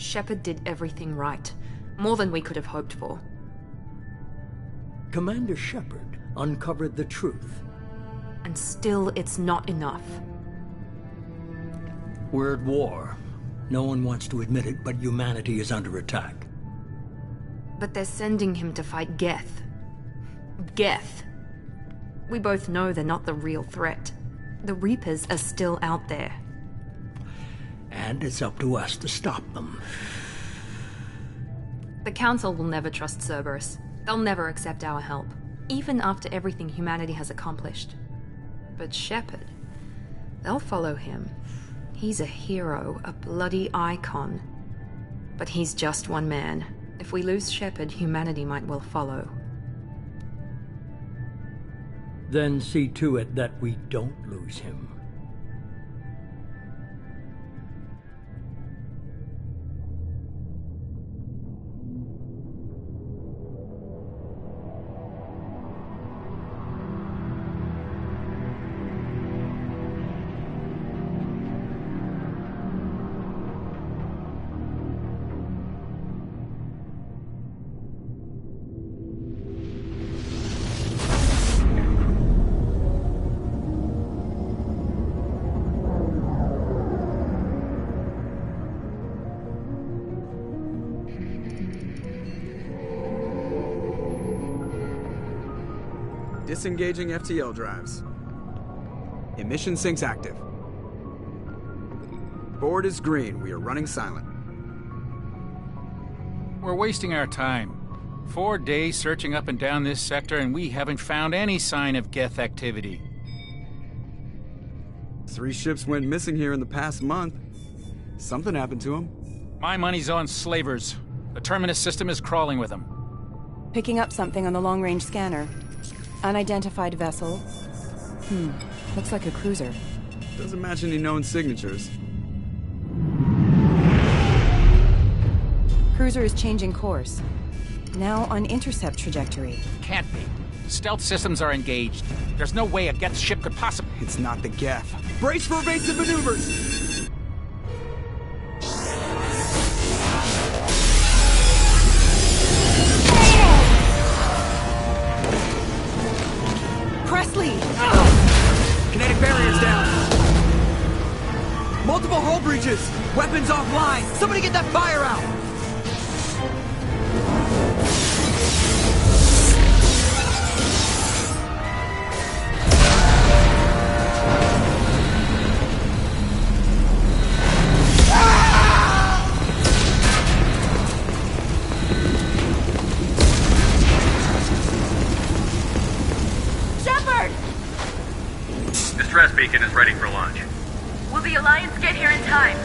Shepard did everything right. More than we could have hoped for. Commander Shepard uncovered the truth. And still, it's not enough. We're at war. No one wants to admit it, but humanity is under attack. But they're sending him to fight Geth. Geth. We both know they're not the real threat. The Reapers are still out there. And it's up to us to stop them. The Council will never trust Cerberus. They'll never accept our help, even after everything humanity has accomplished. But Shepard, they'll follow him. He's a hero, a bloody icon. But he's just one man. If we lose Shepard, humanity might well follow. Then see to it that we don't lose him. Disengaging FTL drives. Emission sinks active. Board is green. We are running silent. We're wasting our time. 4 days searching up and down this sector, and we haven't found any sign of Geth activity. 3 ships went missing here in the past month. Something happened to them. My money's on slavers. The Terminus system is crawling with them. Picking up something on the long-range scanner. Unidentified vessel. Looks like a cruiser. Doesn't match any known signatures. Cruiser is changing course. Now on intercept trajectory. Can't be. Stealth systems are engaged. There's no way a Geth ship could possibly... It's not the Geth. Brace for evasive maneuvers! Presley! Kinetic barriers down! Multiple hull breaches! Weapons offline! Somebody get that fire out! Distress beacon is ready for launch. Will the Alliance get here in time?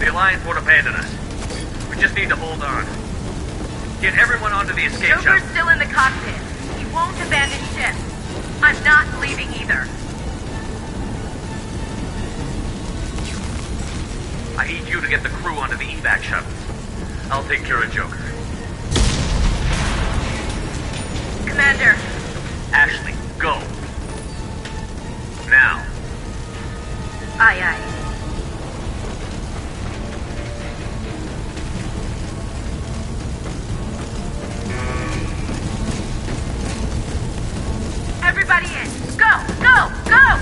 The Alliance won't abandon us. We just need to hold on. Get everyone onto the escape Joker's shuttle. still in the cockpit. He won't abandon ship. I'm not leaving either. I need you to get the crew onto the evac shuttle. I'll take care of Joker. Commander. Ashley, go. Now. Aye, aye. Everybody in. Go, go, go!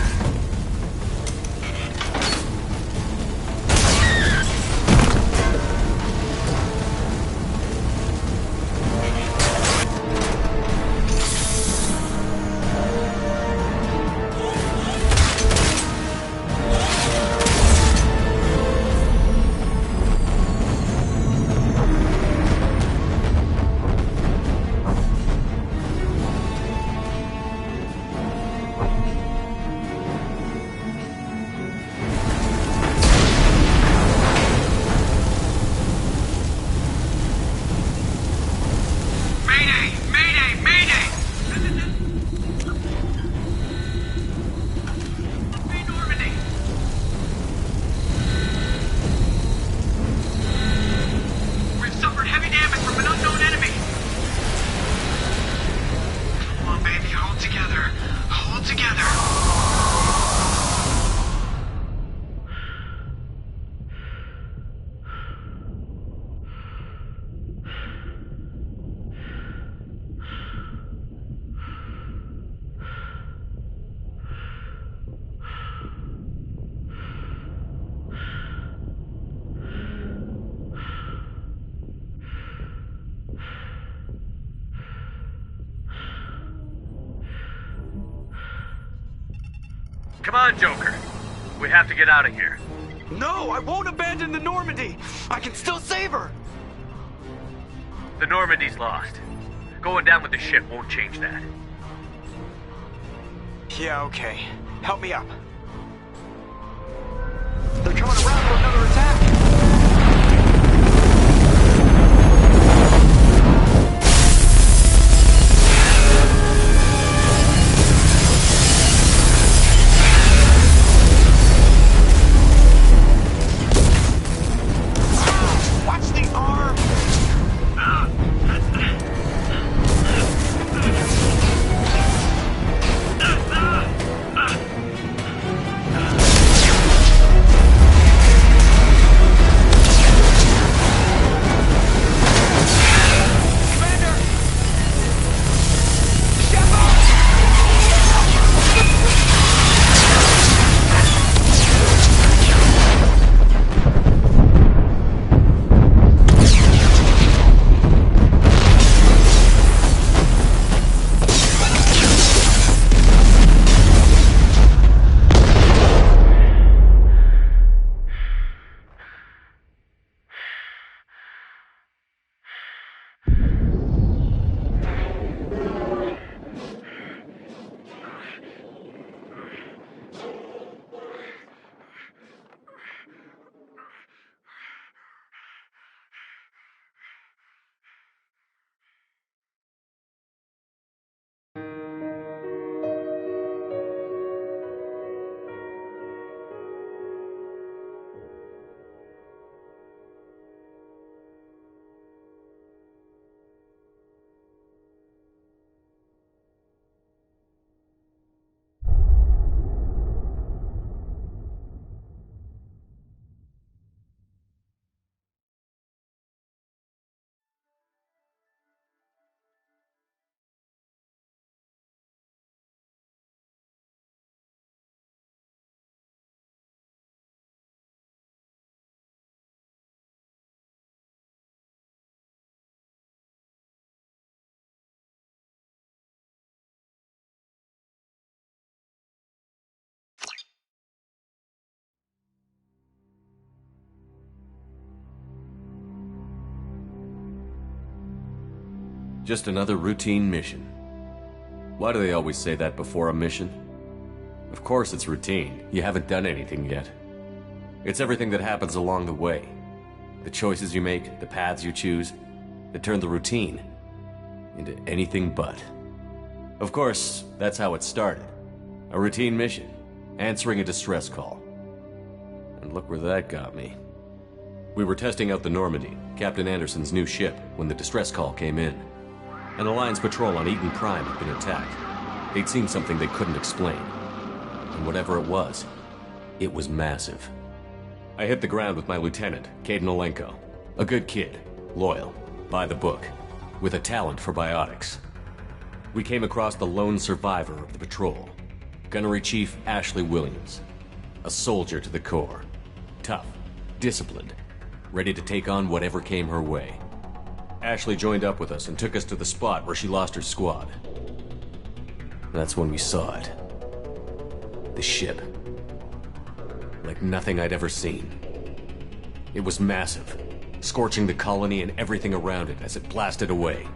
Come on, Joker. We have to get out of here. No, I won't abandon the Normandy. I can still save her. The Normandy's lost. Going down with the ship won't change that. Yeah, okay. Help me up. They're coming around for another attack. Just another routine mission. Why do they always say that before a mission? Of course it's routine. You haven't done anything yet. It's everything that happens along the way. The choices you make, the paths you choose, that turn the routine into anything but. Of course, that's how it started. A routine mission, answering a distress call. And look where that got me. We were testing out the Normandy, Captain Anderson's new ship, when the distress call came in. An Alliance patrol on Eden Prime had been attacked. They'd seen something they couldn't explain. And whatever it was massive. I hit the ground with my lieutenant, Kaidan Olenko. A good kid, loyal, by the book, with a talent for biotics. We came across the lone survivor of the patrol, Gunnery Chief Ashley Williams. A soldier to the core. Tough, disciplined, ready to take on whatever came her way. Ashley joined up with us and took us to the spot where she lost her squad. That's when we saw it. The ship. Like nothing I'd ever seen. It was massive, scorching the colony and everything around it as it blasted away.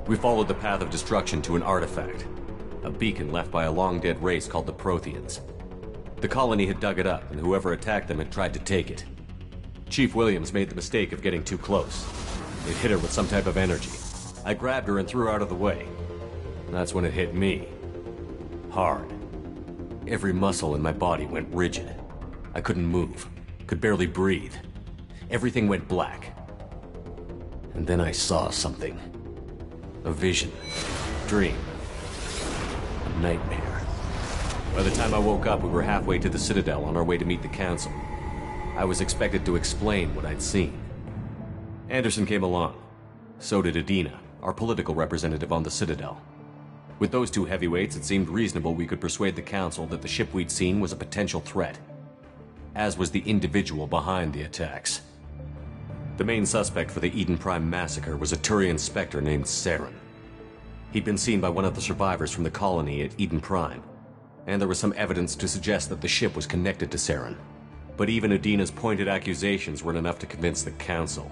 We followed the path of destruction to an artifact, a beacon left by a long-dead race called the Protheans. The colony had dug it up, and whoever attacked them had tried to take it. Chief Williams made the mistake of getting too close. It hit her with some type of energy. I grabbed her and threw her out of the way. That's when it hit me. Hard. Every muscle in my body went rigid. I couldn't move, could barely breathe. Everything went black. And then I saw something. A vision. Dream. A nightmare. By the time I woke up, we were halfway to the Citadel on our way to meet the Council. I was expected to explain what I'd seen. Anderson came along. So did Adina, our political representative on the Citadel. With those two heavyweights, it seemed reasonable we could persuade the Council that the ship we'd seen was a potential threat, as was the individual behind the attacks. The main suspect for the Eden Prime massacre was a Turian Spectre named Saren. He'd been seen by one of the survivors from the colony at Eden Prime, and there was some evidence to suggest that the ship was connected to Saren. But even Udina's pointed accusations weren't enough to convince the Council.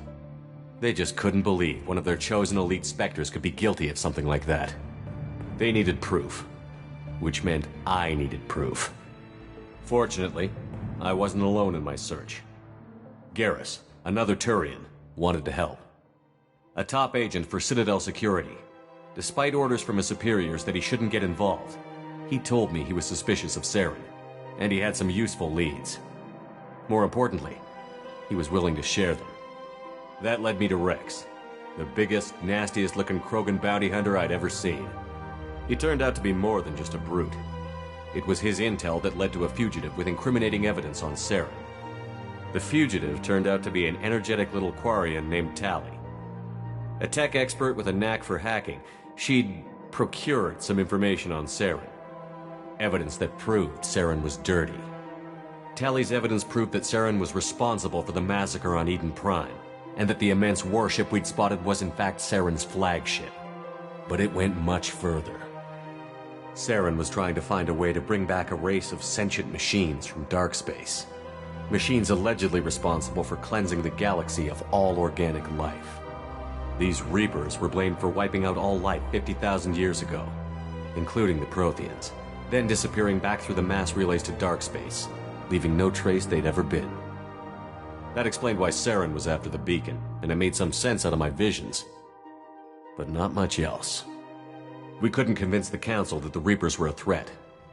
They just couldn't believe one of their chosen elite Spectres could be guilty of something like that. They needed proof, which meant I needed proof. Fortunately, I wasn't alone in my search. Garrus, another Turian, wanted to help. A top agent for Citadel Security. Despite orders from his superiors that he shouldn't get involved, he told me he was suspicious of Saren, and he had some useful leads. More importantly, he was willing to share them. That led me to Rex, the biggest, nastiest-looking Krogan bounty hunter I'd ever seen. He turned out to be more than just a brute. It was his intel that led to a fugitive with incriminating evidence on Saren. The fugitive turned out to be an energetic little Quarian named Tali. A tech expert with a knack for hacking, she'd procured some information on Saren. Evidence that proved Saren was dirty. Tali's evidence proved that Saren was responsible for the massacre on Eden Prime, and that the immense warship we'd spotted was in fact Saren's flagship. But it went much further. Saren was trying to find a way to bring back a race of sentient machines from dark space. Machines allegedly responsible for cleansing the galaxy of all organic life. These Reapers were blamed for wiping out all life 50,000 years ago, including the Protheans, then disappearing back through the mass relays to dark space, leaving no trace they'd ever been. That explained why Saren was after the beacon, and it made some sense out of my visions. But not much else. We couldn't convince the Council that the Reapers were a threat,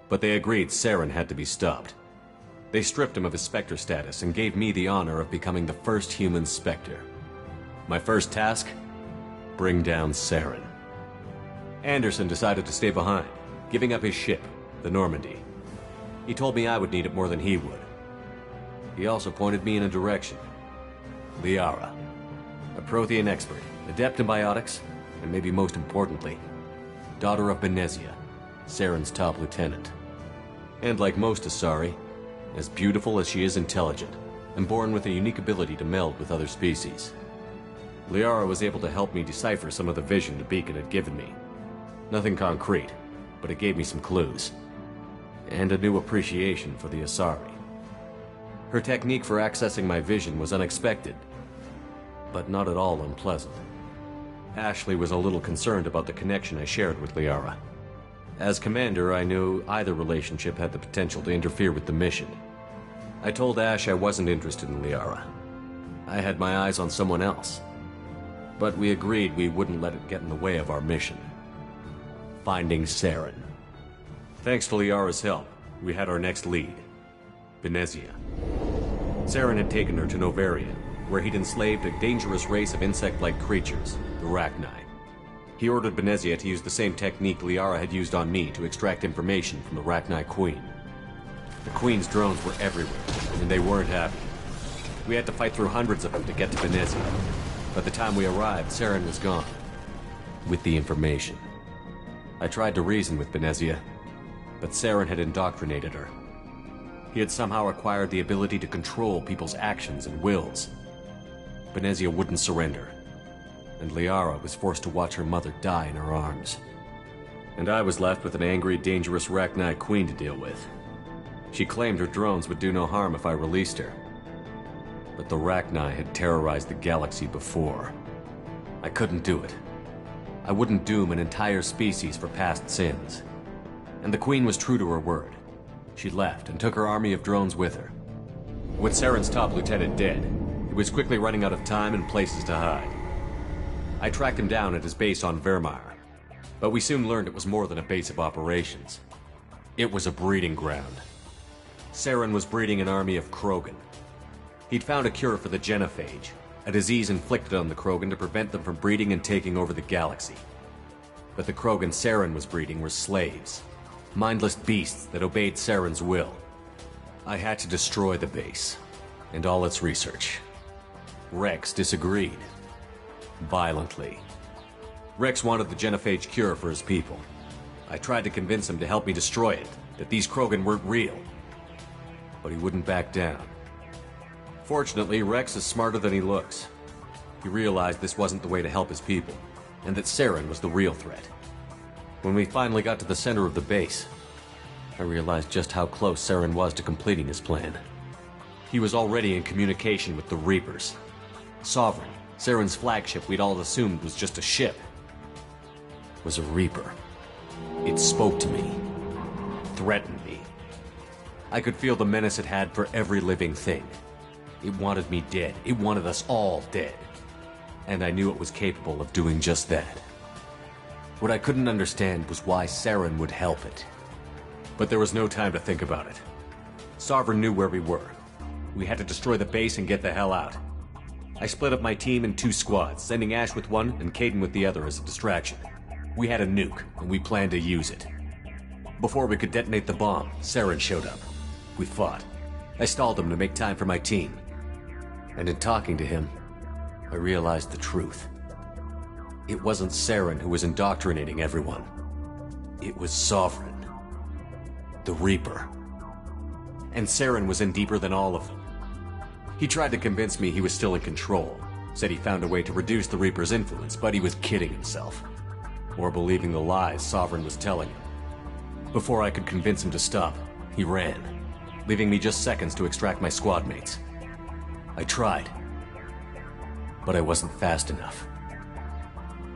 but they agreed Saren had to be stopped. They stripped him of his Spectre status and gave me the honor of becoming the first human Spectre. My first task? Bring down Saren. Anderson decided to stay behind, giving up his ship, the Normandy. He told me I would need it more than he would. He also pointed me in a direction. Liara, a Prothean expert, adept in biotics, and maybe most importantly, daughter of Benezia, Saren's top lieutenant. And like most Asari, as beautiful as she is intelligent, and born with a unique ability to meld with other species. Liara was able to help me decipher some of the vision the beacon had given me. Nothing concrete, but it gave me some clues. And a new appreciation for the Asari. Her technique for accessing my vision was unexpected, but not at all unpleasant. Ashley was a little concerned about the connection I shared with Liara. As commander, I knew either relationship had the potential to interfere with the mission. I told Ash I wasn't interested in Liara. I had my eyes on someone else. But we agreed we wouldn't let it get in the way of our mission. Finding Saren. Thanks to Liara's help, we had our next lead. Benezia. Saren had taken her to Novaria, where he'd enslaved a dangerous race of insect-like creatures, the Rachni. He ordered Benezia to use the same technique Liara had used on me to extract information from the Rachni Queen. The Queen's drones were everywhere, and they weren't happy. We had to fight through hundreds of them to get to Benezia. By the time we arrived, Saren was gone. With the information. I tried to reason with Benezia, but Saren had indoctrinated her. He had somehow acquired the ability to control people's actions and wills. Benezia wouldn't surrender, and Liara was forced to watch her mother die in her arms. And I was left with an angry, dangerous Rachni Queen to deal with. She claimed her drones would do no harm if I released her. But the Rachni had terrorized the galaxy before. I couldn't do it. I wouldn't doom an entire species for past sins. And the Queen was true to her word. She left and took her army of drones with her. With Saren's top lieutenant dead, he was quickly running out of time and places to hide. I tracked him down at his base on Vermeer, but we soon learned it was more than a base of operations. It was a breeding ground. Saren was breeding an army of Krogan. He'd found a cure for the genophage, a disease inflicted on the Krogan to prevent them from breeding and taking over the galaxy. But the Krogan Saren was breeding were slaves, mindless beasts that obeyed Saren's will. I had to destroy the base, and all its research. Rex disagreed. Violently. Rex wanted the genophage cure for his people. I tried to convince him to help me destroy it, that these Krogan weren't real. But he wouldn't back down. Fortunately, Rex is smarter than he looks. He realized this wasn't the way to help his people, and that Saren was the real threat. When we finally got to the center of the base, I realized just how close Saren was to completing his plan. He was already in communication with the Reapers. Sovereign, Saren's flagship we'd all assumed was just a ship, was a Reaper. It spoke to me, threatened me. I could feel the menace it had for every living thing. It wanted me dead. It wanted us all dead. And I knew it was capable of doing just that. What I couldn't understand was why Saren would help it. But there was no time to think about it. Sovereign knew where we were. We had to destroy the base and get the hell out. I split up my team in 2 squads, sending Ash with one and Kaidan with the other as a distraction. We had a nuke, and we planned to use it. Before we could detonate the bomb, Saren showed up. We fought. I stalled him to make time for my team. And in talking to him, I realized the truth. It wasn't Saren who was indoctrinating everyone. It was Sovereign. The Reaper. And Saren was in deeper than all of them. He tried to convince me he was still in control. Said he found a way to reduce the Reaper's influence, but he was kidding himself. Or believing the lies Sovereign was telling him. Before I could convince him to stop, he ran, leaving me just seconds to extract my squad mates. I tried, but I wasn't fast enough.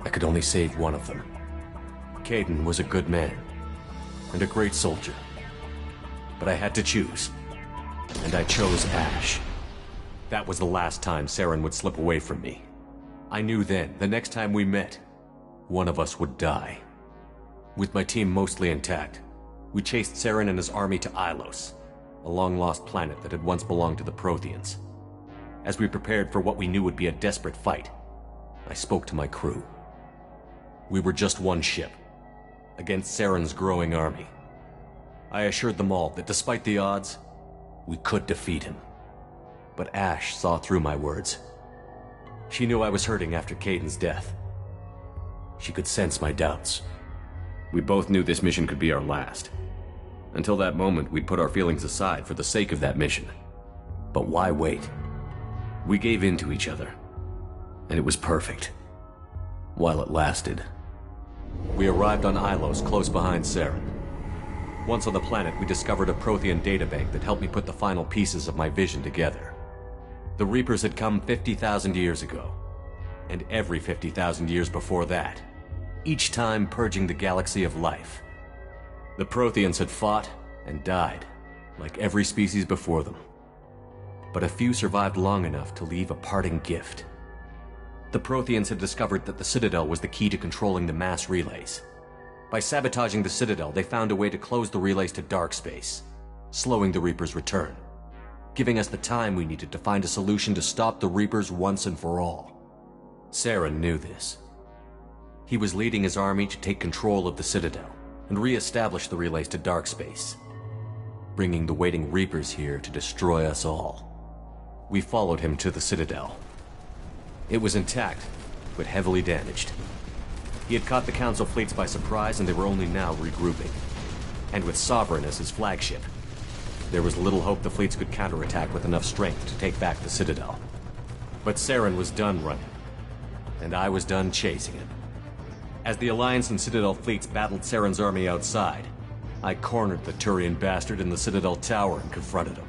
I could only save one of them. Kaidan was a good man, and a great soldier. But I had to choose, and I chose Ash. That was the last time Saren would slip away from me. I knew then, the next time we met, one of us would die. With my team mostly intact, we chased Saren and his army to Ilos, a long-lost planet that had once belonged to the Protheans. As we prepared for what we knew would be a desperate fight, I spoke to my crew. We were just one ship, against Saren's growing army. I assured them all that despite the odds, we could defeat him. But Ash saw through my words. She knew I was hurting after Kaidan's death. She could sense my doubts. We both knew this mission could be our last. Until that moment, we'd put our feelings aside for the sake of that mission. But why wait? We gave in to each other, and it was perfect. While it lasted. We arrived on Ilos, close behind Saren. Once on the planet, we discovered a Prothean databank that helped me put the final pieces of my vision together. The Reapers had come 50,000 years ago, and every 50,000 years before that, each time purging the galaxy of life. The Protheans had fought and died, like every species before them. But a few survived long enough to leave a parting gift. The Protheans had discovered that the Citadel was the key to controlling the mass relays. By sabotaging the Citadel, they found a way to close the relays to dark space, slowing the Reapers' return, giving us the time we needed to find a solution to stop the Reapers once and for all. Saren knew this. He was leading his army to take control of the Citadel and re-establish the relays to dark space, bringing the waiting Reapers here to destroy us all. We followed him to the Citadel. It was intact, but heavily damaged. He had caught the Council fleets by surprise, and they were only now regrouping. And with Sovereign as his flagship, there was little hope the fleets could counterattack with enough strength to take back the Citadel. But Saren was done running, and I was done chasing him. As the Alliance and Citadel fleets battled Saren's army outside, I cornered the Turian bastard in the Citadel tower and confronted him.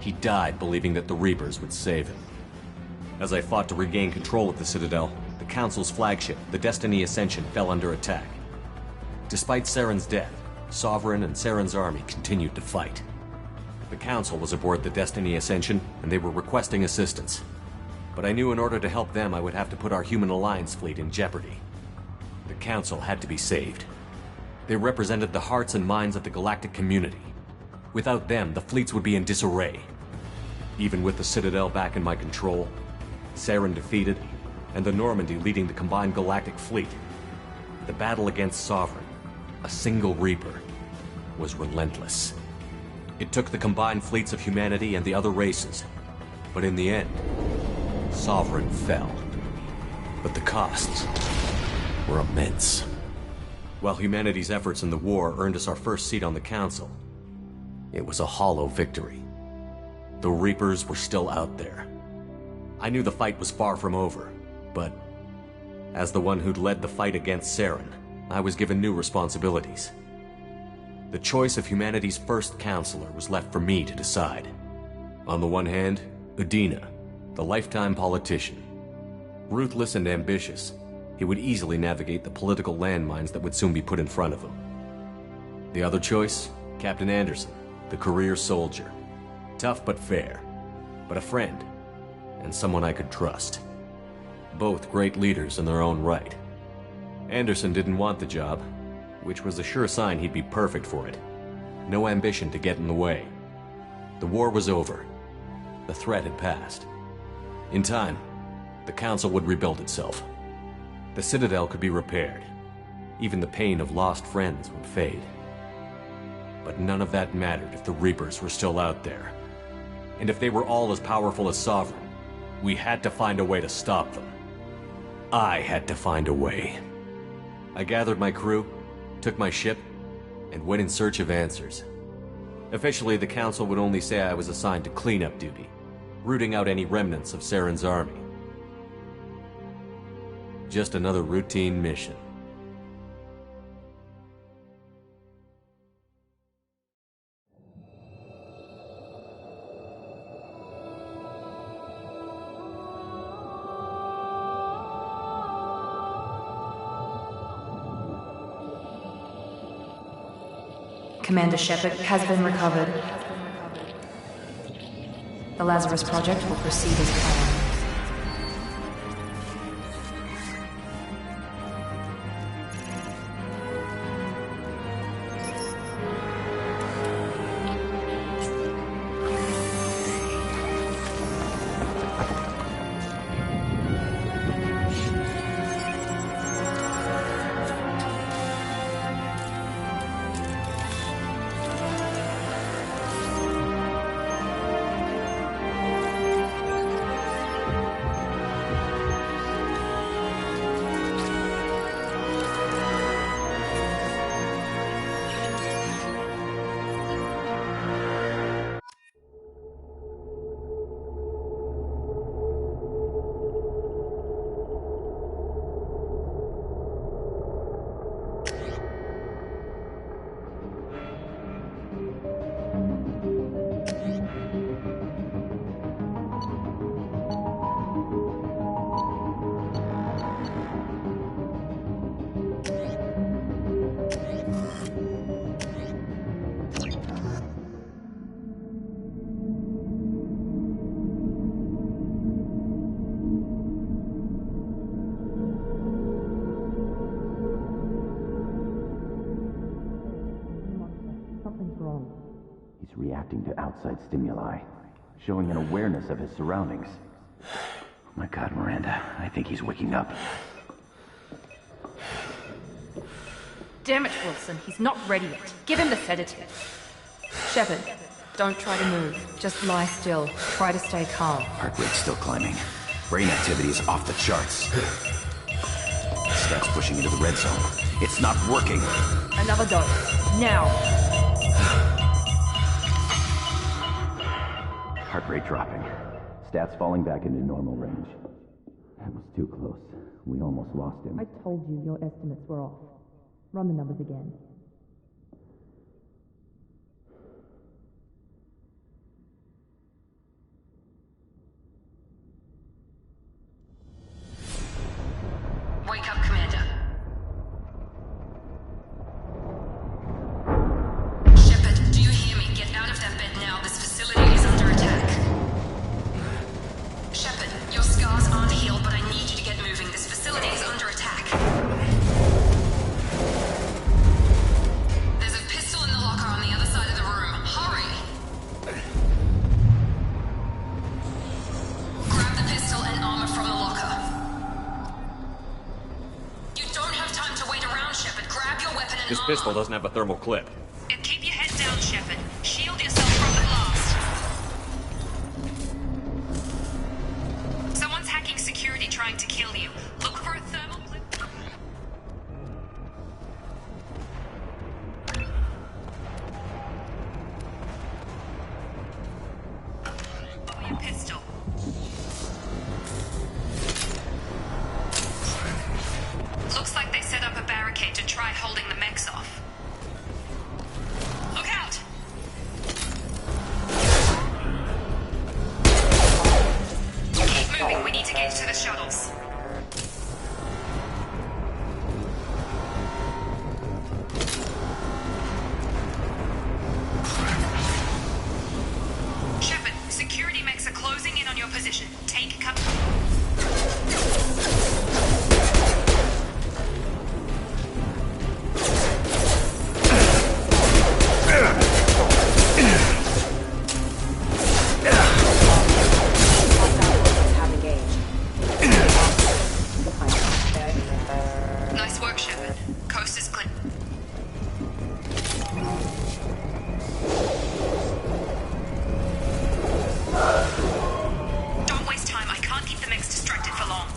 He died believing that the Reapers would save him. As I fought to regain control of the Citadel, the Council's flagship, the Destiny Ascension, fell under attack. Despite Saren's death, Sovereign and Saren's army continued to fight. The Council was aboard the Destiny Ascension, and they were requesting assistance. But I knew in order to help them, I would have to put our Human Alliance fleet in jeopardy. The Council had to be saved. They represented the hearts and minds of the galactic community. Without them, the fleets would be in disarray. Even with the Citadel back in my control, Saren defeated, and the Normandy leading the combined galactic fleet, the battle against Sovereign, a single Reaper, was relentless. It took the combined fleets of humanity and the other races, but in the end, Sovereign fell. But the costs were immense. While humanity's efforts in the war earned us our first seat on the Council, it was a hollow victory. The Reapers were still out there. I knew the fight was far from over, but as the one who'd led the fight against Saren, I was given new responsibilities. The choice of humanity's first counselor was left for me to decide. On the one hand, Udina, the lifetime politician. Ruthless and ambitious, he would easily navigate the political landmines that would soon be put in front of him. The other choice, Captain Anderson, the career soldier. Tough but fair, but a friend, and someone I could trust. Both great leaders in their own right. Anderson didn't want the job, which was a sure sign he'd be perfect for it. No ambition to get in the way. The war was over. The threat had passed. In time, the Council would rebuild itself. The Citadel could be repaired. Even the pain of lost friends would fade. But none of that mattered if the Reapers were still out there. And if they were all as powerful as Sovereign, we had to find a way to stop them. I had to find a way. I gathered my crew, took my ship, and went in search of answers. Officially, the Council would only say I was assigned to cleanup duty, rooting out any remnants of Saren's army. Just another routine mission. Commander Shepard has been recovered. The Lazarus Project will proceed as planned. He's reacting to outside stimuli, showing an awareness of his surroundings. Oh my God, Miranda, I think he's waking up. Damn it, Wilson, he's not ready yet. Give him the sedative. Shepard, don't try to move. Just lie still. Try to stay calm. Heart rate's still climbing. Brain activity is off the charts. Steps pushing into the red zone. It's not working. Another dose. Now. Heart rate dropping. Stats falling back into normal range. That was too close. We almost lost him. I told you your estimates were off. Run the numbers again. Wake up, Commander. Shepard, do you hear me? Get out of that bed now. This facility is under attack. Shepard, your scars aren't healed, but I need you to get moving. This facility is under attack. There's a pistol in the locker on the other side of the room. Hurry! Grab the pistol and armor from the locker. You don't have time to wait around, Shepard. Grab your weapon and This pistol doesn't have a thermal clip. And keep your head down, Shepard. Shield yourself from the blast. Someone's hacking security trying to kill you. Look for a thermal clip. For your pistol. Looks like they set up a barricade to try holding the mechs off. Nice work, Shepard. Coast is clear. Don't waste time. I can't keep the mechs distracted for long.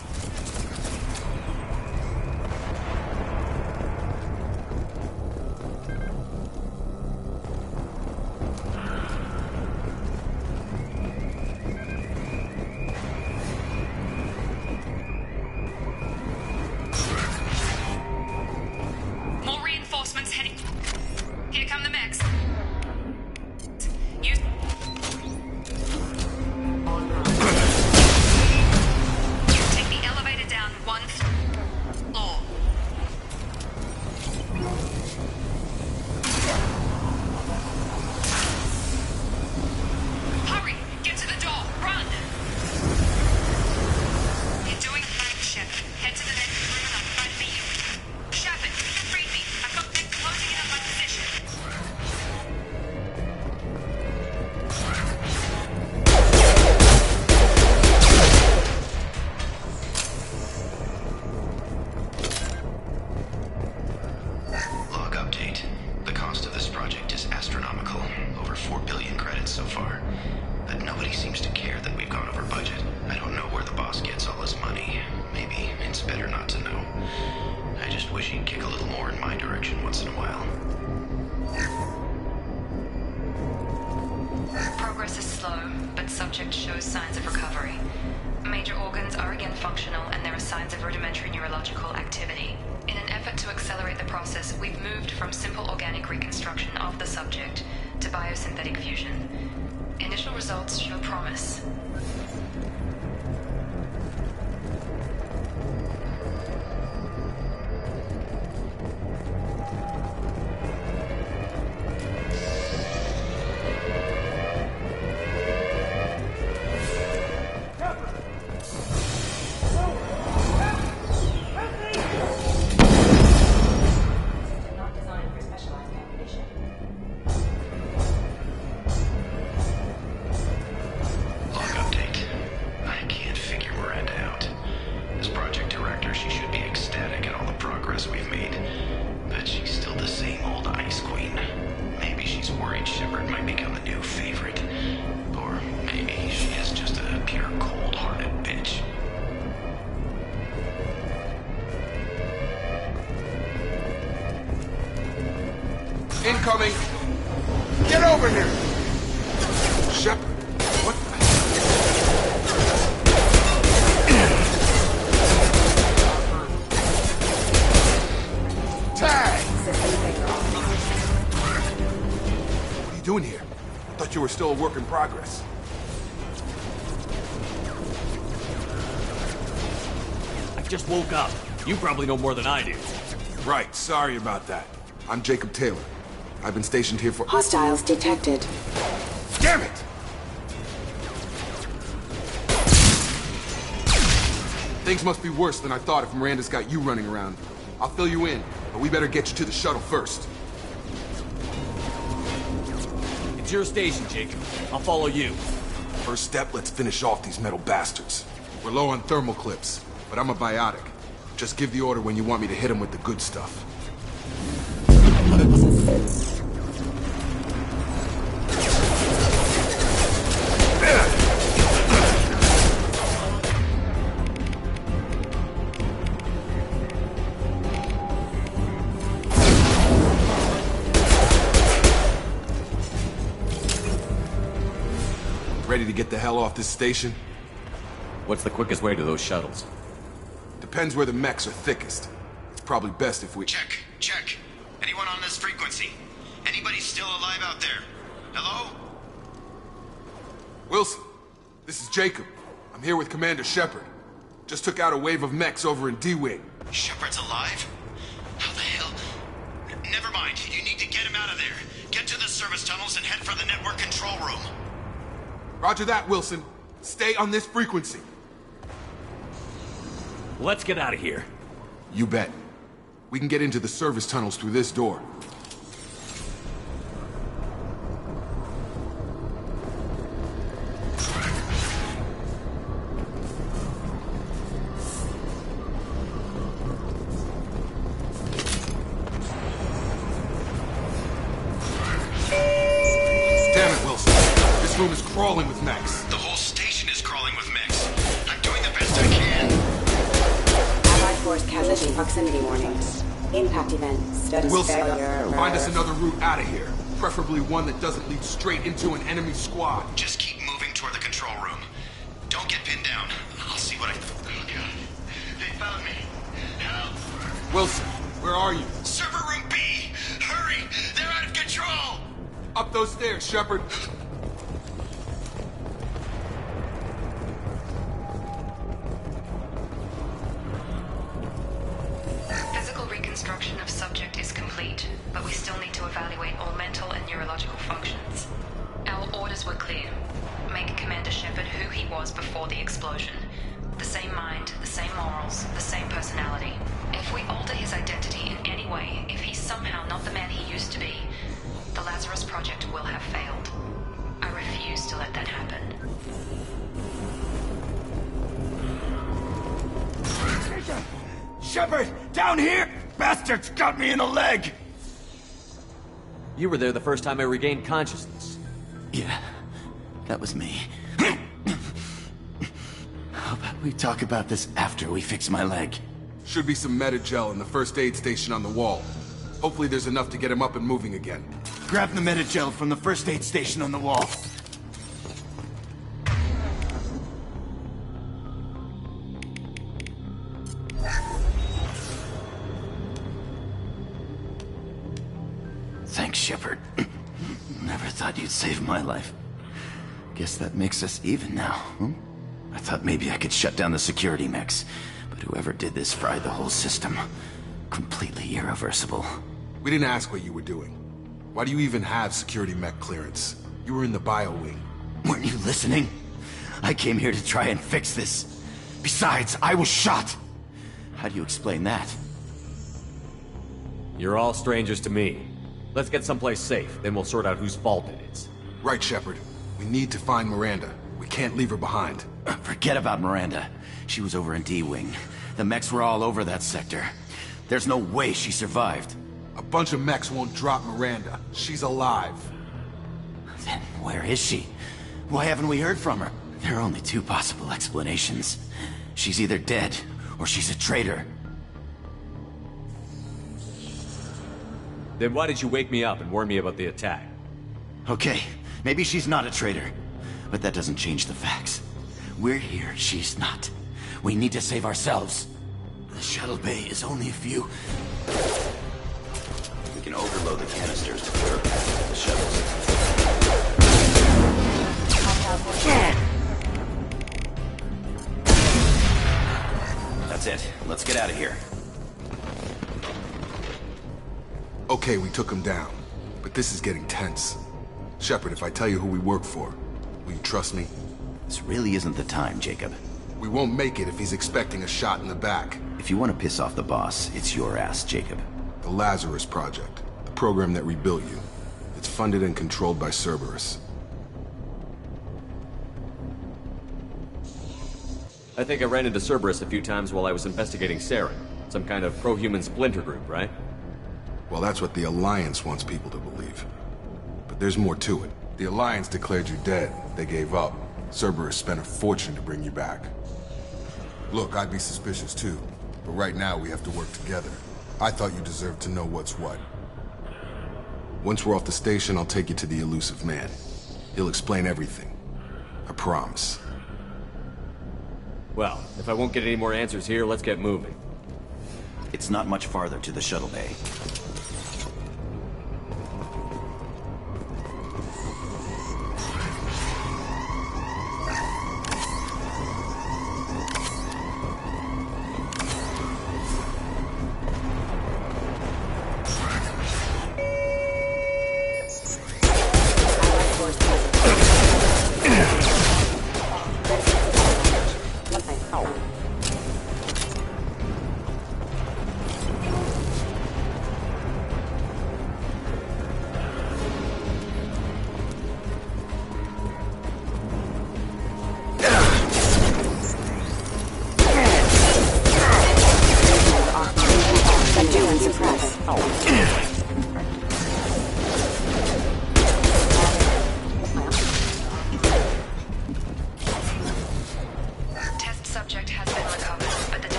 Incoming! Get over here! Shepard, what the... Tag! What are you doing here? I thought you were still a work in progress. I just woke up. You probably know more than I do. Right, sorry about that. I'm Jacob Taylor. I've been stationed here for... Hostiles detected. Damn it! Things must be worse than I thought if Miranda's got you running around. I'll fill you in, but we better get you to the shuttle first. It's your station, Jacob. I'll follow you. First step, let's finish off these metal bastards. We're low on thermal clips, but I'm a biotic. Just give the order when you want me to hit them with the good stuff. Ready to get the hell off this station? What's the quickest way to those shuttles? Depends where the mechs are thickest. It's probably best if we... Check. Anyone on this frequency? Anybody still alive out there? Hello? Wilson, this is Jacob. I'm here with Commander Shepard. Just took out a wave of mechs over in D-Wing. Shepard's alive? How the hell? Never mind. You need to get him out of there. Get to the service tunnels and head for the network control room. Roger that, Wilson. Stay on this frequency. Let's get out of here. You bet. We can get into the service tunnels through this door. room is crawling with mechs. The whole station is crawling with mechs. I'm doing the best I can. Allied force casualty proximity warnings. Impact event. Status Wilson, failure. find us another route out of here. Preferably one that doesn't lead straight into an enemy squad. Just keep moving toward the control room. Don't get pinned down. I'll see what I... Oh, God. They found me. Help. Wilson, where are you? Server room B! Hurry! They're out of control! Up those stairs, Shepard. Physical reconstruction of subject is complete, but we still need to evaluate all mental and neurological functions. Our orders were clear. Make Commander Shepard who he was before the explosion. The same mind, the same morals, the same personality. If we alter his identity in any way, if he's somehow not the man he used to be, the Lazarus Project will have failed. I refuse to let that happen. Shepard! Down here! Bastards got me in the leg! You were there the first time I regained consciousness. Yeah, that was me. How about we talk about this after we fix my leg? Should be some Metagel in the first aid station on the wall. Hopefully there's enough to get him up and moving again. Grab the Metagel from the first aid station on the wall. Thanks, Shepard. Never thought you'd save my life. Guess that makes us even now, huh? I thought maybe I could shut down the security mechs, but whoever did this fried the whole system. Completely irreversible. We didn't ask what you were doing. Why do you even have security mech clearance? You were in the bio wing. Weren't you listening? I came here to try and fix this. Besides, I was shot. How do you explain that? You're all strangers to me. Let's get someplace safe, then we'll sort out whose fault it is. Right, Shepard. We need to find Miranda. We can't leave her behind. Forget about Miranda. She was over in D-Wing. The mechs were all over that sector. There's no way she survived. A bunch of mechs won't drop Miranda. She's alive. Then where is she? Why haven't we heard from her? There are only two possible explanations. She's either dead, or she's a traitor. Then why did you wake me up and warn me about the attack? Okay, maybe she's not a traitor. But that doesn't change the facts. We're here, she's not. We need to save ourselves. The shuttle bay is only a few... We can overload the canisters to clear the shuttles. That's it. Let's get out of here. Okay, we took him down. But this is getting tense. Shepard, if I tell you who we work for, will you trust me? This really isn't the time, Jacob. We won't make it if he's expecting a shot in the back. If you want to piss off the boss, it's your ass, Jacob. The Lazarus Project. The program that rebuilt you. It's funded and controlled by Cerberus. I think I ran into Cerberus a few times while I was investigating Saren. Some kind of pro-human splinter group, right? Well, that's what the Alliance wants people to believe. But there's more to it. The Alliance declared you dead. They gave up. Cerberus spent a fortune to bring you back. Look, I'd be suspicious too. But right now, we have to work together. I thought you deserved to know what's what. Once we're off the station, I'll take you to the Elusive Man. He'll explain everything. I promise. Well, if I won't get any more answers here, let's get moving. It's not much farther to the shuttle bay.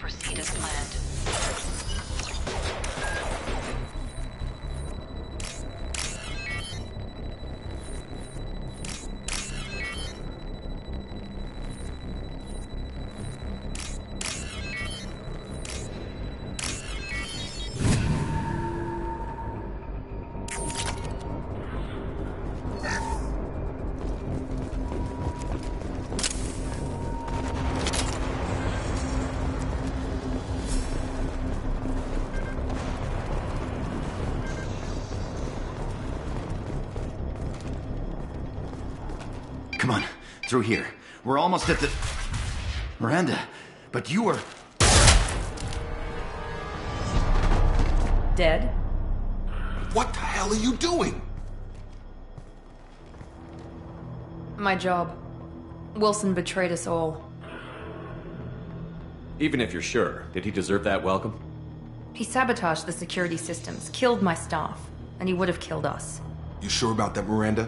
proceed as planned. Come on, through here. We're almost at the... Miranda, but you were... Dead? What the hell are you doing? My job. Wilson betrayed us all. Even if you're sure, did he deserve that welcome? He sabotaged the security systems, killed my staff, and he would have killed us. You sure about that, Miranda?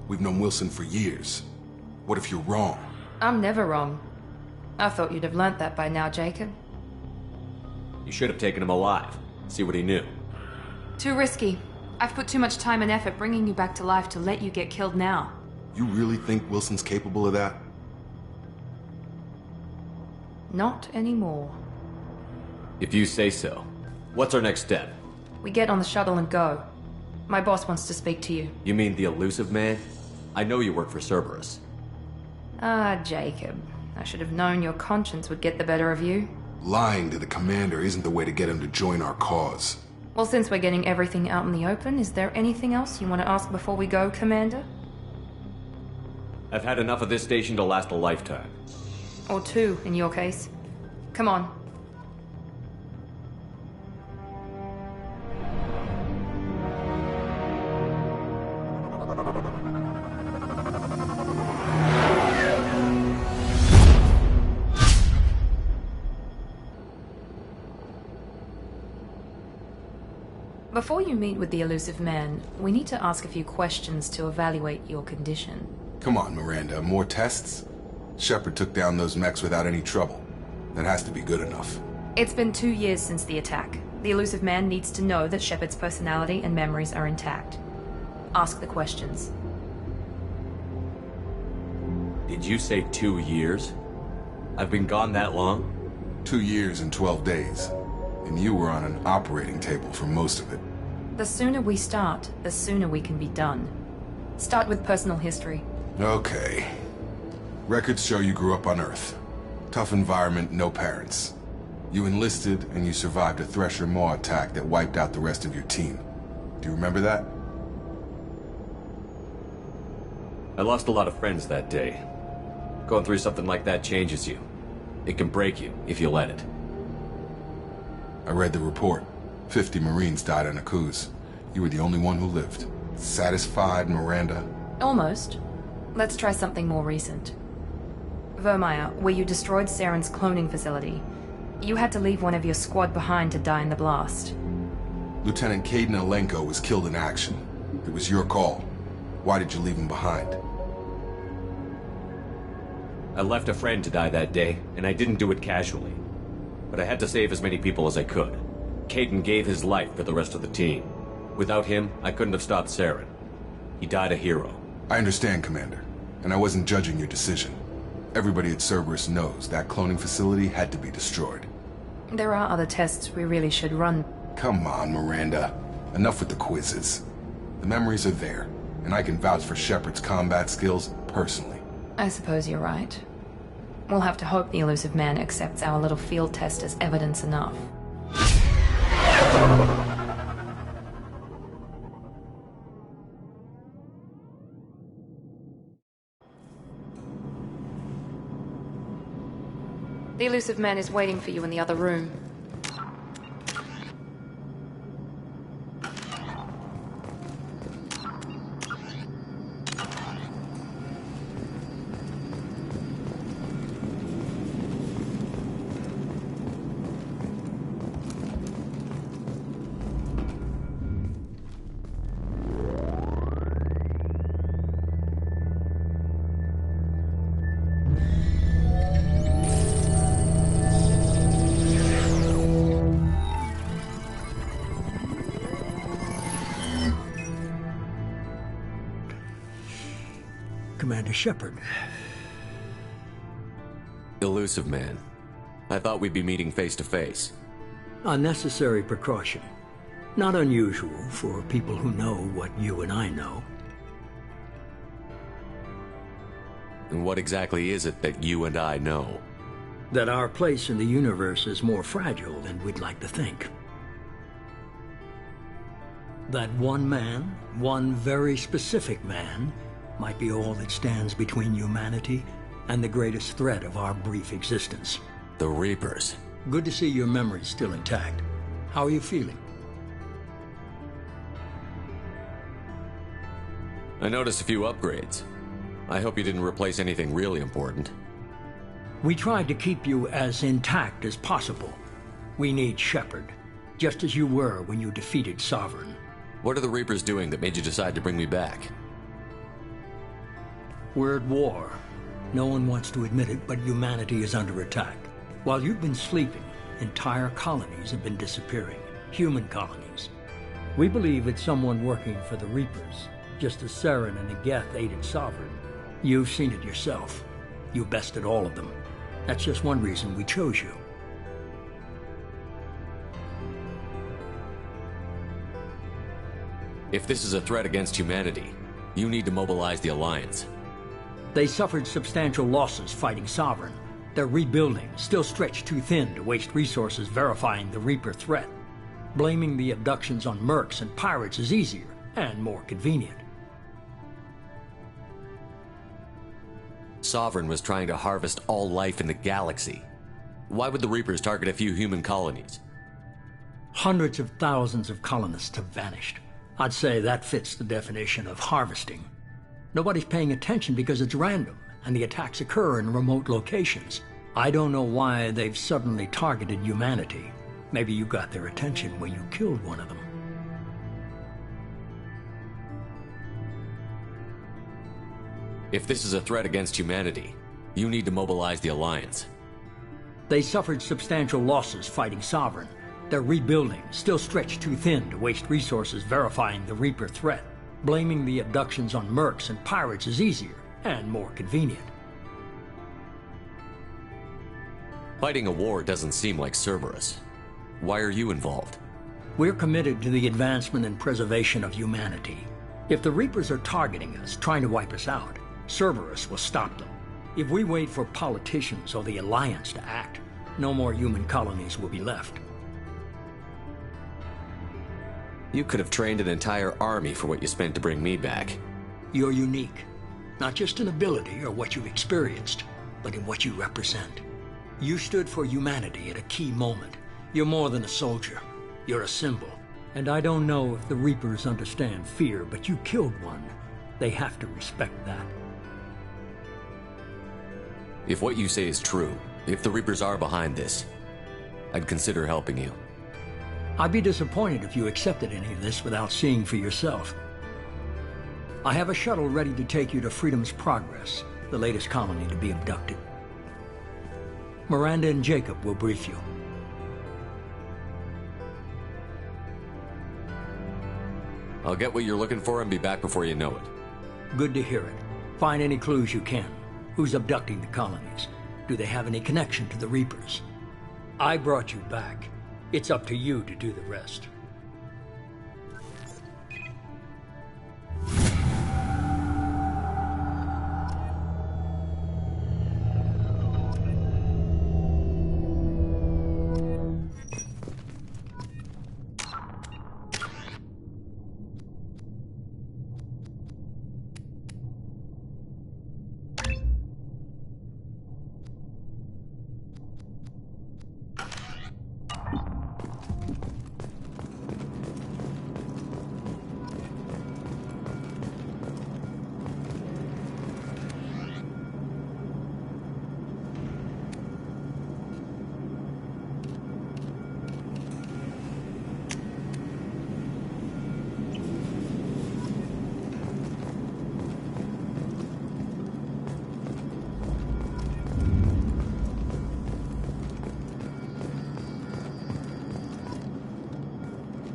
We've known Wilson for years. What if you're wrong? I'm never wrong. I thought you'd have learnt that by now, Jacob. You should have taken him alive. See what he knew. Too risky. I've put too much time and effort bringing you back to life to let you get killed now. You really think Wilson's capable of that? Not anymore. If you say so. What's our next step? We get on the shuttle and go. My boss wants to speak to you. You mean the elusive man? I know you work for Cerberus. Ah, Jacob. I should have known your conscience would get the better of you. Lying to the commander isn't the way to get him to join our cause. Well, since we're getting everything out in the open, is there anything else you want to ask before we go, Commander? I've had enough of this station to last a lifetime. Or two, in your case. Come on. Before you meet with the elusive man, we need to ask a few questions to evaluate your condition. Come on, Miranda, more tests? Shepard took down those mechs without any trouble. That has to be good enough. It's been 2 years since the attack. The elusive man needs to know that Shepard's personality and memories are intact. Ask the questions. Did you say 2 years? I've been gone that long? 2 years and 12 days. And you were on an operating table for most of it. The sooner we start, the sooner we can be done. Start with personal history. Okay. Records show you grew up on Earth. Tough environment, no parents. You enlisted, and you survived a Thresher Maw attack that wiped out the rest of your team. Do you remember that? I lost a lot of friends that day. Going through something like that changes you. It can break you, if you let it. I read the report. 50 Marines died on Akuz. You were the only one who lived. Satisfied, Miranda? Almost. Let's try something more recent. Vermeer, where you destroyed Saren's cloning facility. You had to leave one of your squad behind to die in the blast. Lieutenant Kaidan Alenko was killed in action. It was your call. Why did you leave him behind? I left a friend to die that day, and I didn't do it casually. But I had to save as many people as I could. Kaidan gave his life for the rest of the team. Without him, I couldn't have stopped Saren. He died a hero. I understand, Commander. And I wasn't judging your decision. Everybody at Cerberus knows that cloning facility had to be destroyed. There are other tests we really should run. Come on, Miranda. Enough with the quizzes. The memories are there, and I can vouch for Shepard's combat skills personally. I suppose you're right. We'll have to hope the elusive man accepts our little field test as evidence enough. The elusive man is waiting for you in the other room. Commander Shepard. Elusive Man. I thought we'd be meeting face to face. A necessary precaution. Not unusual for people who know what you and I know. And what exactly is it that you and I know? That our place in the universe is more fragile than we'd like to think. That one man, one very specific man, might be all that stands between humanity and the greatest threat of our brief existence. The Reapers. Good to see your memory's still intact. How are you feeling? I noticed a few upgrades. I hope you didn't replace anything really important. We tried to keep you as intact as possible. We need Shepard, just as you were when you defeated Sovereign. What are the Reapers doing that made you decide to bring me back? We're at war. No one wants to admit it, but humanity is under attack. While you've been sleeping, entire colonies have been disappearing. Human colonies. We believe it's someone working for the Reapers, just as Saren and Geth aided Sovereign. You've seen it yourself. You bested all of them. That's just one reason we chose you. If this is a threat against humanity, you need to mobilize the Alliance. They suffered substantial losses fighting Sovereign. They're rebuilding, still stretched too thin to waste resources verifying the Reaper threat. Blaming the abductions on mercs and pirates is easier and more convenient. Sovereign was trying to harvest all life in the galaxy. Why would the Reapers target a few human colonies? Hundreds of thousands of colonists have vanished. I'd say that fits the definition of harvesting. Nobody's paying attention because it's random, and the attacks occur in remote locations. I don't know why they've suddenly targeted humanity. Maybe you got their attention when you killed one of them. If this is a threat against humanity, you need to mobilize the Alliance. They suffered substantial losses fighting Sovereign. They're rebuilding, still stretched too thin to waste resources verifying the Reaper threat. Blaming the abductions on mercs and pirates is easier and more convenient. Fighting a war doesn't seem like Cerberus. Why are you involved? We're committed to the advancement and preservation of humanity. If the Reapers are targeting us, trying to wipe us out, Cerberus will stop them. If we wait for politicians or the Alliance to act, no more human colonies will be left. You could have trained an entire army for what you spent to bring me back. You're unique. Not just in ability or what you've experienced, but in what you represent. You stood for humanity at a key moment. You're more than a soldier. You're a symbol. And I don't know if the Reapers understand fear, but you killed one. They have to respect that. If what you say is true, if the Reapers are behind this, I'd consider helping you. I'd be disappointed if you accepted any of this without seeing for yourself. I have a shuttle ready to take you to Freedom's Progress, the latest colony to be abducted. Miranda and Jacob will brief you. I'll get what you're looking for and be back before you know it. Good to hear it. Find any clues you can. Who's abducting the colonies? Do they have any connection to the Reapers? I brought you back. It's up to you to do the rest.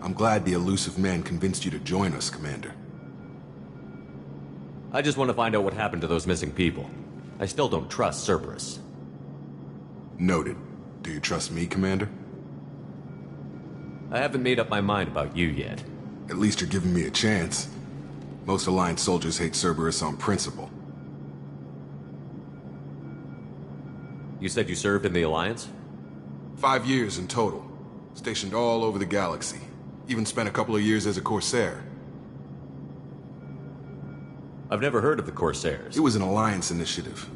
I'm glad the Elusive Man convinced you to join us, Commander. I just want to find out what happened to those missing people. I still don't trust Cerberus. Noted. Do you trust me, Commander? I haven't made up my mind about you yet. At least you're giving me a chance. Most Alliance soldiers hate Cerberus on principle. You said you served in the Alliance? 5 years in total. Stationed all over the galaxy. Even spent a couple of years as a Corsair. I've never heard of the Corsairs. It was an Alliance initiative.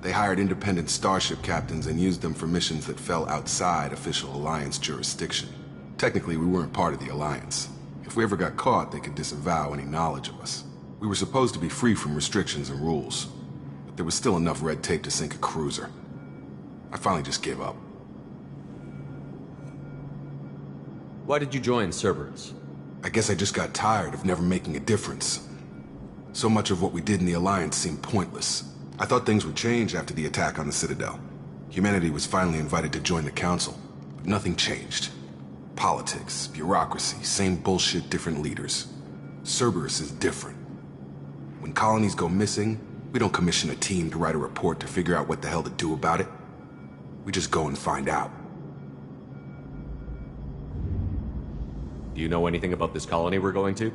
They hired independent starship captains and used them for missions that fell outside official Alliance jurisdiction. Technically, we weren't part of the Alliance. If we ever got caught, they could disavow any knowledge of us. We were supposed to be free from restrictions and rules, but there was still enough red tape to sink a cruiser. I finally just gave up. Why did you join Cerberus? I guess I just got tired of never making a difference. So much of what we did in the Alliance seemed pointless. I thought things would change after the attack on the Citadel. Humanity was finally invited to join the Council, but nothing changed. Politics, bureaucracy, same bullshit, different leaders. Cerberus is different. When colonies go missing, we don't commission a team to write a report to figure out what the hell to do about it. We just go and find out. Do you know anything about this colony we're going to?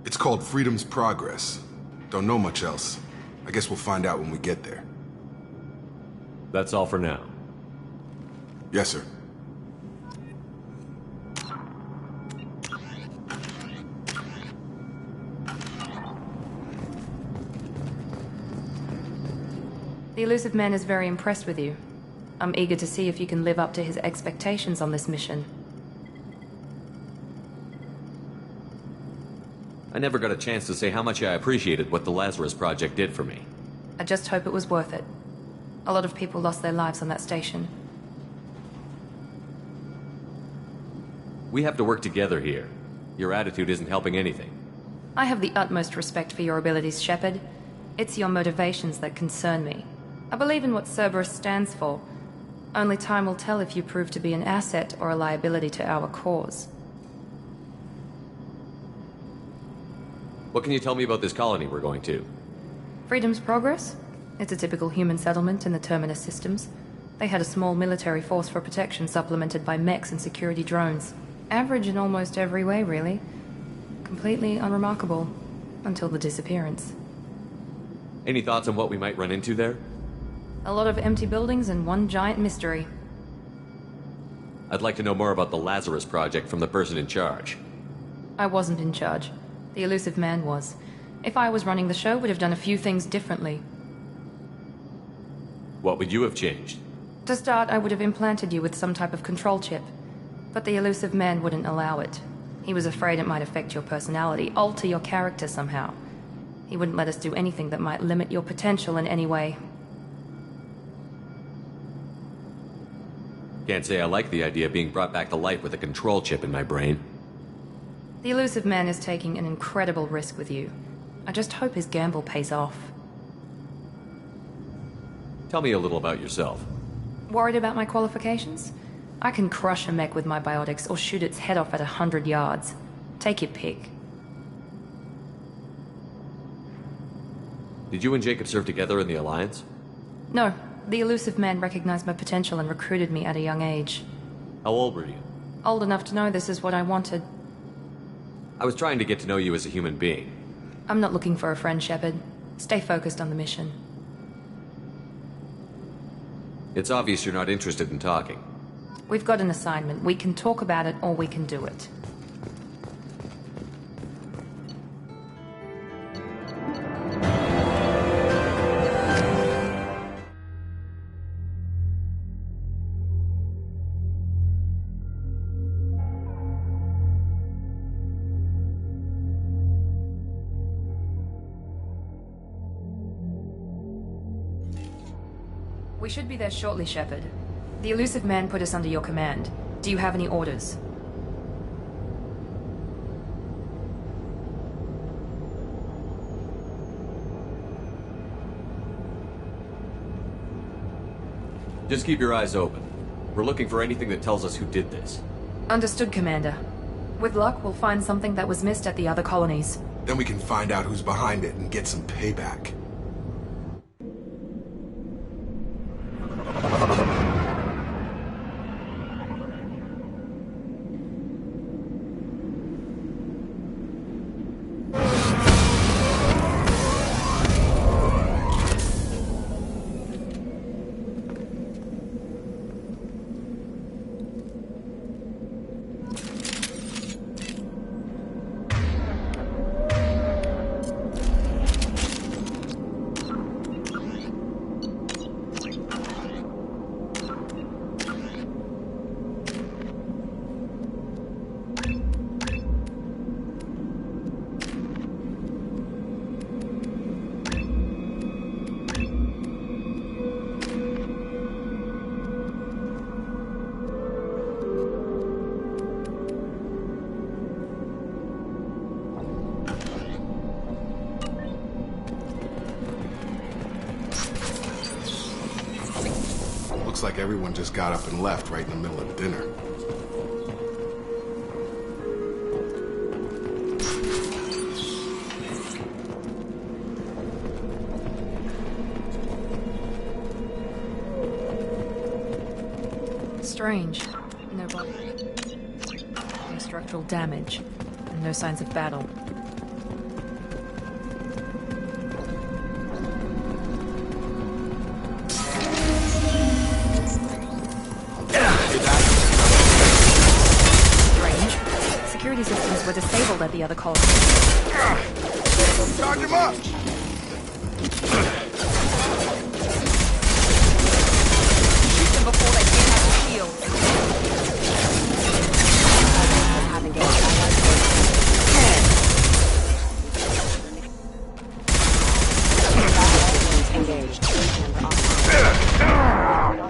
It's called Freedom's Progress. Don't know much else. I guess we'll find out when we get there. That's all for now. Yes, sir. The Illusive Man is very impressed with you. I'm eager to see if you can live up to his expectations on this mission. I never got a chance to say how much I appreciated what the Lazarus Project did for me. I just hope it was worth it. A lot of people lost their lives on that station. We have to work together here. Your attitude isn't helping anything. I have the utmost respect for your abilities, Shepard. It's your motivations that concern me. I believe in what Cerberus stands for. Only time will tell if you prove to be an asset or a liability to our cause. What can you tell me about this colony we're going to? Freedom's Progress? It's a typical human settlement in the Terminus systems. They had a small military force for protection supplemented by mechs and security drones. Average in almost every way, really. Completely unremarkable. Until the disappearance. Any thoughts on what we might run into there? A lot of empty buildings and one giant mystery. I'd like to know more about the Lazarus Project from the person in charge. I wasn't in charge. The Illusive Man was. If I was running the show, would have done a few things differently. What would you have changed? To start, I would have implanted you with some type of control chip. But the Illusive Man wouldn't allow it. He was afraid it might affect your personality, alter your character somehow. He wouldn't let us do anything that might limit your potential in any way. Can't say I like the idea of being brought back to life with a control chip in my brain. The Illusive Man is taking an incredible risk with you. I just hope his gamble pays off. Tell me a little about yourself. Worried about my qualifications? I can crush a mech with my biotics or shoot its head off at 100 yards. Take your pick. Did you and Jacob serve together in the Alliance? No. The Illusive Man recognized my potential and recruited me at a young age. How old were you? Old enough to know this is what I wanted. I was trying to get to know you as a human being. I'm not looking for a friend, Shepard. Stay focused on the mission. It's obvious you're not interested in talking. We've got an assignment. We can talk about it or we can do it. We should be there shortly, Shepard. The Illusive Man put us under your command. Do you have any orders? Just keep your eyes open. We're looking for anything that tells us who did this. Understood, Commander. With luck, we'll find something that was missed at the other colonies. Then we can find out who's behind it and get some payback. Looks like everyone just got up and left right in the middle of dinner. Strange. No body. No structural damage. And no signs of battle. Security systems were disabled at the other colony. Charge him up! Shoot them before they get out the shield. Engaged.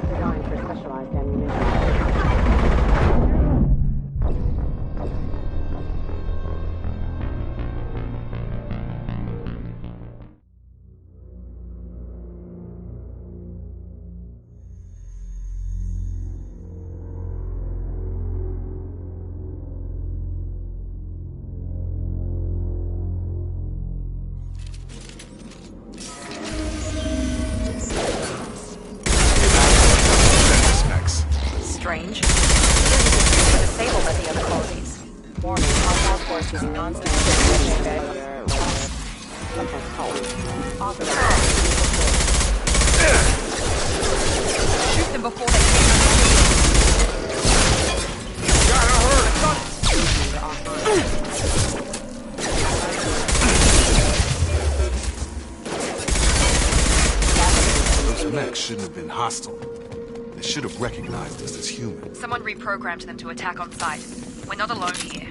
Designed for specialized ammunition. Strange. Security systems were disabled at the other colonies. Warning, all task force using non-standard Shoot them before they get out the Those mechs shouldn't have been hostile. They should have recognized us as human. Someone reprogrammed them to attack on sight. We're not alone here.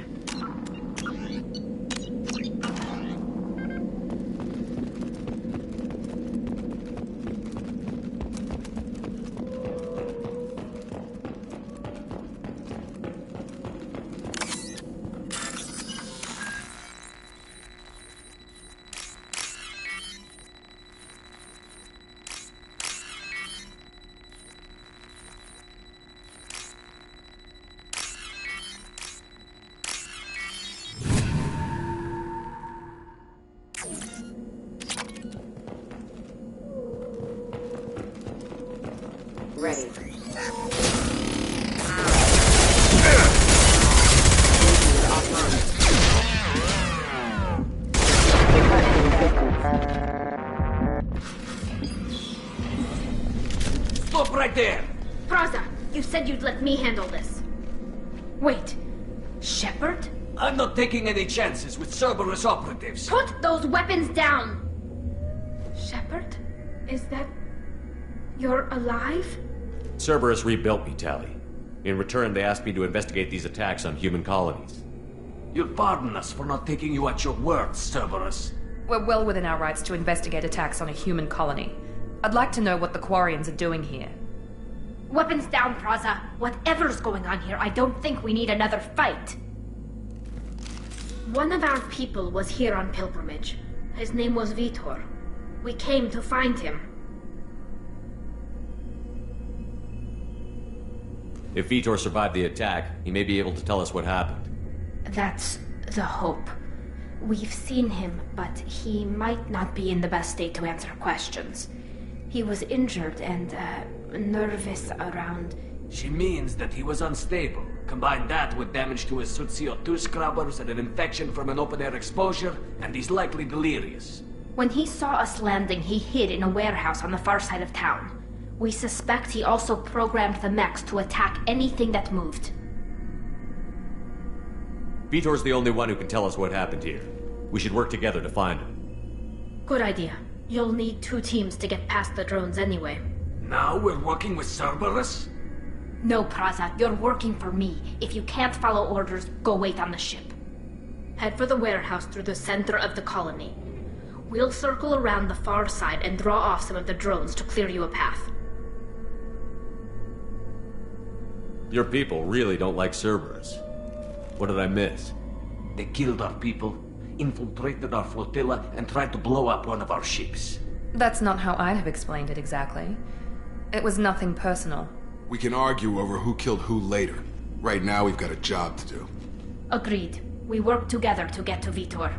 Ready. Stop right there! Praza, you said you'd let me handle this. Wait, Shepard? I'm not taking any chances with Cerberus operatives. Put those weapons down! Shepard? Is that... you're alive? Cerberus rebuilt me, Tali. In return, they asked me to investigate these attacks on human colonies. You'll pardon us for not taking you at your word, Cerberus. We're well within our rights to investigate attacks on a human colony. I'd like to know what the Quarians are doing here. Weapons down, Praza. Whatever's going on here, I don't think we need another fight. One of our people was here on pilgrimage. His name was Vitor. We came to find him. If Vitor survived the attack, he may be able to tell us what happened. That's the hope. We've seen him, but he might not be in the best state to answer questions. He was injured and, nervous around... She means that he was unstable. Combine that with damage to his suit CO2 scrubbers and an infection from an open-air exposure, and he's likely delirious. When he saw us landing, he hid in a warehouse on the far side of town. We suspect he also programmed the mechs to attack anything that moved. Vitor's the only one who can tell us what happened here. We should work together to find him. Good idea. You'll need 2 teams to get past the drones anyway. Now we're working with Cerberus? No, Praza, you're working for me. If you can't follow orders, go wait on the ship. Head for the warehouse through the center of the colony. We'll circle around the far side and draw off some of the drones to clear you a path. Your people really don't like Cerberus. What did I miss? They killed our people, infiltrated our flotilla, and tried to blow up one of our ships. That's not how I'd have explained it exactly. It was nothing personal. We can argue over who killed who later. Right now, we've got a job to do. Agreed. We work together to get to Vitor.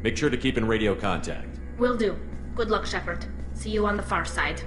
Make sure to keep in radio contact. Will do. Good luck, Shepard. See you on the far side.